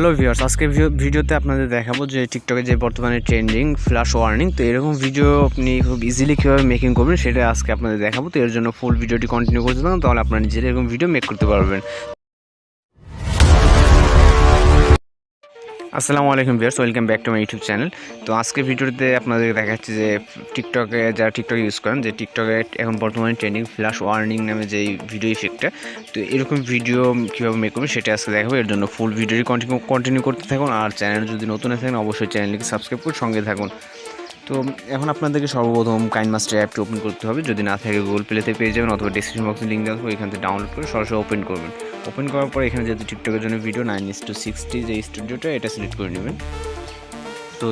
Hello viewers, আজকে ভিডিওতে আপনাদের দেখাবো যে টিকটকে যে বর্তমানে ট্রেন্ডিং ফ্ল্যাশ ওয়ার্নিং। তো এরকম ভিডিও আপনি খুব ইজিলি কীভাবে মেকিং করবেন সেটা আজকে আপনাদের দেখাবো। তো এর জন্য ফুল ভিডিওটি কন্টিনিউ করতে পারেন, তাহলে আপনারা নিজেরা এরকম ভিডিও মেক করতে পারবেন। আসসালামু আলাইকুম viewers, welcome back to my YouTube channel. তো আজকে ভিডিওতে আপনাদের দেখাচ্ছি যে টিকটকে যারা টিকটক ইউজ করেন, যে টিকটকে এখন বর্তমানে ট্রেন্ডিং ফ্ল্যাশ ওয়ার্নিং নামে যেই ভিডিও ইফেক্টটা, তো এরকম ভিডিও কীভাবে মেক করবেন সেটা আজকে দেখাবো। এর জন্য ফুল ভিডিওটি কন্টিনিউ করতে থাকুন, আর চ্যানেল যদি নতুন থাকেন অবশ্যই চ্যানেলটিকে সাবস্ক্রাইব করে সঙ্গে থাকুন। তো এখন আপনাদেরকে সর্বপ্রথম কাইনমাস্টার অ্যাপটি ওপেন করতে হবে। যদি না থাকে গুগল প্লেতে পেয়ে যাবেন, অথবা ডিসক্রিপশন বক্সে লিঙ্ক দেওয়া থাকবে, এখান থেকে ডাউনলোড করে সরাসরি ওপেন করবেন। ওপেন করার পর এখানে যেহেতু টিকটকের জন্য ভিডিও 9:60 যে স্টুডিওটা, এটা সিলেক্ট করে নেবেন। তো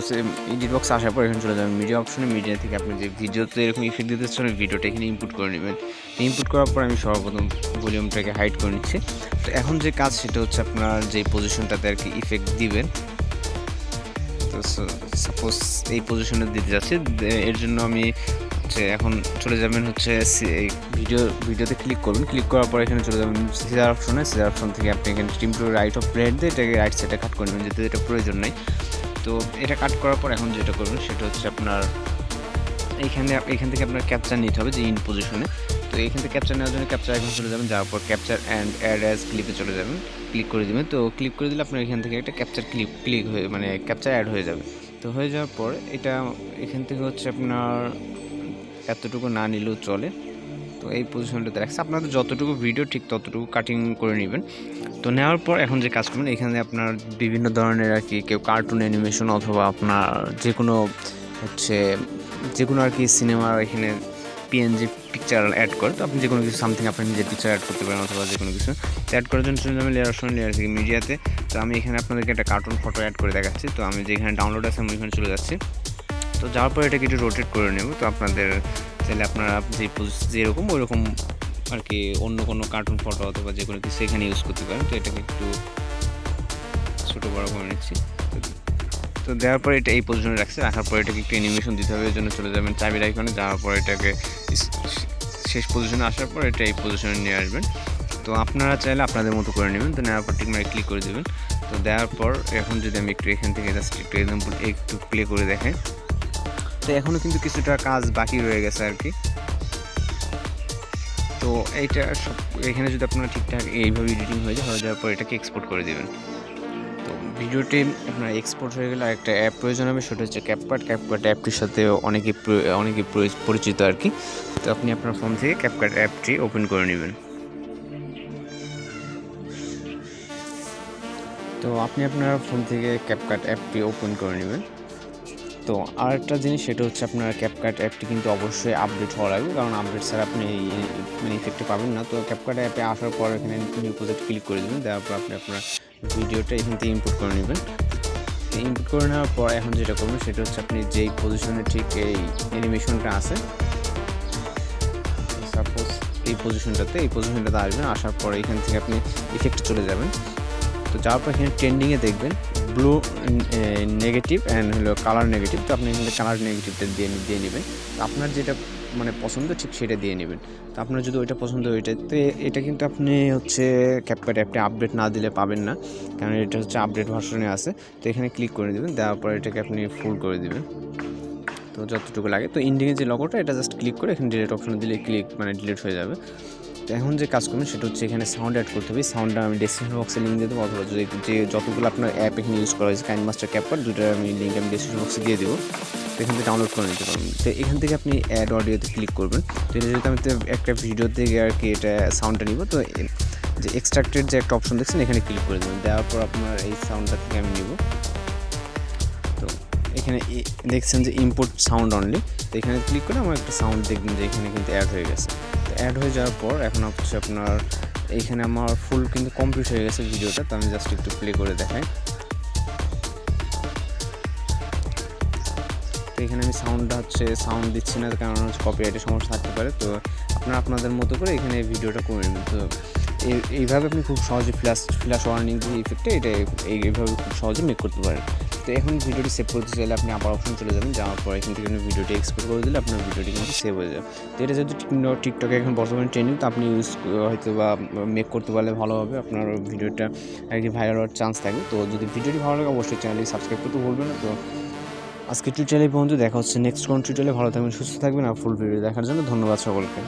এডিট বক্স আসার পর এখানে চলে যাবেন মিডিয়া অপশনে। মিডিয়া থেকে আপনি যে ভিডিওতে এরকম ইফেক্ট দিতে চান ভিডিওটা এখানে ইনপুট করে নেবেন। ইনপুট করার পর আমি সর্বপ্রথম ভলিউমটাকে হাইড করে নিচ্ছি। তো এখন যে কাজ সেটা হচ্ছে আপনার যে পজিশনটাতে আর কি ইফেক্ট দিবেন, তো সাপোজ এই পজিশনে দিতে যাচ্ছি। এর জন্য আমি এখন চলে যাবেন হচ্ছে ভিডিওতে ক্লিক করবেন। ক্লিক করার পর এখানে চলে যাবেন সিজার অপশনে। সিজার অপশন থেকে আপনি এখানে trim to right of plate দিয়ে এটাকে রাইট সাইডে কাট করে নেবেন, যেতে এটা প্রয়োজন নেই। তো এটা কাট করার পর এখন যেটা করবেন সেটা হচ্ছে আপনার এখান থেকে আপনার ক্যাপচার নিতে হবে যে ইন পজিশনে। তো এখান থেকে ক্যাপচার নেওয়ার জন্য ক্যাপচার এখন চলে যাবেন, যাওয়ার পর ক্যাপচার অ্যান্ড অ্যাড অ্যাজ ক্লিপে চলে যাবেন, ক্লিক করে দেবেন। তো ক্লিক করে দিলে আপনার এখান থেকে একটা ক্যাপচার ক্লিক হয়ে ক্যাপচার অ্যাড হয়ে যাবে। তো হয়ে যাওয়ার পর এটা এখান থেকে হচ্ছে আপনার এতটুকু না নিলেও চলে। তো এই পজিশনটাতে রাখছে, আপনাদের যতটুকু ভিডিও ঠিক ততটুকু কাটিং করে নেবেন। তো নেওয়ার পর এখন যে কাজ করবেন, এখানে আপনার বিভিন্ন ধরনের আর কি কেউ কার্টুন অ্যানিমেশন অথবা আপনার যে কোনো আর কি সিনেমার এখানে পিএনজি পিকচার অ্যাড করে। তো আপনি যে কোনো কিছু সামথিং আপনি নিজের পিকচার অ্যাড করতে পারেন, অথবা যে কোনো কিছু অ্যাড করার জন্য চলে যাবেন লেয়ার অপশন, লেয়ার থেকে মিডিয়াতে। তো আমি এখানে আপনাদেরকে একটা কার্টুন ফটো অ্যাড করে দেখাচ্ছি। তো আমি যেখানে ডাউনলোড আছে আমি এখানে চলে যাচ্ছি। তো যাওয়ার পর এটাকে একটু রোটেট করে নেব। তো আপনাদের চাইলে আপনারা যেরকম ওইরকম আর কি অন্য কোনো কার্টুন ফটো অথবা যে কোনো কিছু এখানে ইউজ করতে পারেন। তো এটাকে একটু ছোটো বড়ো করে নিচ্ছি। তো দেওয়ার পর এটা এই পজিশনে রাখার পর এটাকে একটু অ্যানিমেশন দিতে হবে। এর জন্য চলে যাবেন চাবির আইকনে, যাওয়ার পর এটাকে শেষ পজিশনে আসার পর এটা এই পজিশনে নিয়ে আসবেন। তো আপনারা চাইলে আপনাদের মতো করে নেবেন। তো নেওয়ার পর ঠিক ক্লিক করে দেবেন। তো দেওয়ার পর এখন যদি আমি একটু এখান থেকে জাস্ট একটু এক্সাম্পল একটু প্লে করে দেখাই, তো এখনও কিন্তু কিছুটা কাজ বাকি রয়ে গেছে আর কি। তো এইটা এখানে যদি আপনারা ঠিকঠাক এইভাবে এডিটিং হয়ে যাওয়ার পর এটাকে এক্সপোর্ট করে দেবেন। তো ভিডিওটি আপনার এক্সপোর্ট হয়ে গেলে একটা অ্যাপ প্রয়োজন হবে, সেটা হচ্ছে ক্যাপকাট অ্যাপটির সাথে অনেকে পরিচিত আর কি। তো আপনি আপনার ফোন থেকে ক্যাপকাট অ্যাপটি ওপেন করে নেবেন। তো আপনি আপনার ফোন থেকে ক্যাপকাট অ্যাপটি ওপেন করে নেবেন। তো আরেকটা জিনিস সেটা হচ্ছে আপনার ক্যাপকাট অ্যাপটি কিন্তু অবশ্যই আপডেট হওয়া লাগবে, কারণ আপডেট ছাড়া আপনি ইফেক্টটা পাবেন না। তো ক্যাপকাট অ্যাপে আসার পর এখানে নিউ প্রজেক্ট ক্লিক করে দেবেন। দেওয়ার পর আপনি আপনার ভিডিওটা এখান থেকে ইনপুট করে নেবেন। ইনপুট করে নেওয়ার পর এখন যেটা করবেন সেটা হচ্ছে আপনি যেই পজিশনে ঠিক এই অ্যানিমেশনটা আছে, সাপোজ এই পজিশনটাতে আসবেন। আসার পর এখান থেকে আপনি ইফেক্টে চলে যাবেন। তো যাওয়ার পর এখানে ট্রেন্ডিংয়ে দেখবেন ব্লু নেগেটিভ অ্যান্ড হলো কালার নেগেটিভ। তো আপনি এখানে কালার নেগেটিভটা দিয়ে নেবেন। তো আপনার যেটা পছন্দ ঠিক সেটা দিয়ে নেবেন। তো আপনার যদি ওইটা পছন্দ ওইটা, তো এটা কিন্তু আপনি হচ্ছে ক্যাপকাট অ্যাপটি আপডেট না দিলে পাবেন না, কারণ এটা হচ্ছে আপডেট ভার্সনে আছে। তো এখানে ক্লিক করে দেবেন, দেওয়ার পর এটাকে আপনি ফুল করে দেবেন তো যতটুকু লাগে। তো ইন্ডিংয়ের যে লগোটা এটা জাস্ট ক্লিক করে এখানে ডিলিট অপশনে দিলে ডিলিট হয়ে যাবে। তো এখন যে কাজ করবেন সেটা হচ্ছে এখানে সাউন্ড অ্যাড করতে হবে। সাউন্ডটা আমি ডেসক্রিপশন বক্সে লিঙ্ক দিয়ে দেবো, অথবা যে যতগুলো আপনার অ্যাপ এখানে ইউজ করা হয়েছে কাইনমাস্টার ক্যাপকাট দুটো লিঙ্ক আমি ডেসক্রিপশন বক্সে দিয়ে দেবো। তো এখান থেকে ডাউনলোড করে নিতে পারবেন। তো এখান থেকে আপনি অ্যাড অডিওতে ক্লিক করবেন। তো এটা যদি আমি একটা ভিডিও থেকে আর কি এটা সাউন্ডটা নিব, তো যে এক্সট্রাক্টেড যে একটা অপশন দেখছেন এখানে ক্লিক করে দেবেন। দেওয়ার পর আপনার এই সাউন্ডটা থেকে আমি নিব। তো এখানে দেখছেন যে ইম্পোর্ট সাউন্ড অনলি। তো এখানে ক্লিক করে আমার একটা সাউন্ড দেখবেন যে এখানে কিন্তু অ্যাড হয়ে গেছে। তো অ্যাড হয়ে যাওয়ার পর এখন হচ্ছে আপনার এইখানে আমার ফুল কিন্তু কমপ্লিট হয়ে গেছে ভিডিওটা। তো আমি জাস্ট একটু প্লে করে দেখাই। তো এখানে আমি সাউন্ড দিচ্ছি না, কারণ হচ্ছে কপিরাইটের সমস্যা থাকতে পারে। তো আপনারা আপনাদের মতো করে এখানে ভিডিওটা করে নেবেন। তো এইভাবে আপনি খুব সহজে ফ্ল্যাশ ওয়ার্নিং যে ইফেক্টটা এটা এইভাবে খুব সহজে মেক করতে পারেন। তো এখন ভিডিওটি সেভ করতে চাইলে আপনি আবার অপশন চলে যাবেন, যাওয়ার পর এখান থেকে ভিডিওটি এক্সপোর্ট করে দিলে আপনার ভিডিওটি কিন্তু সেভ হয়ে যাবে। তো এটা যেহেতু টিকটকে এখন বর্তমানে ট্রেন্ডিং, তো আপনি হয়তো বা মেক করতে পারলে ভালো হবে, আপনার ভিডিওটা আর কি ভাইরাল হওয়ার চান্স থাকবে। তো যদি ভিডিওটি ভালো লাগে অবশ্যই চ্যানেলটি সাবস্ক্রাইব করতে ভুলবেন না। তো আজকে টিউটোরিয়ালে পর্যন্ত, দেখা হচ্ছে নেক্সট কোন টিউটোরিয়ালে। ভালো থাকবেন, সুস্থ থাকবেন। আর ফুল ভিডিও দেখার জন্য ধন্যবাদ সকলকে।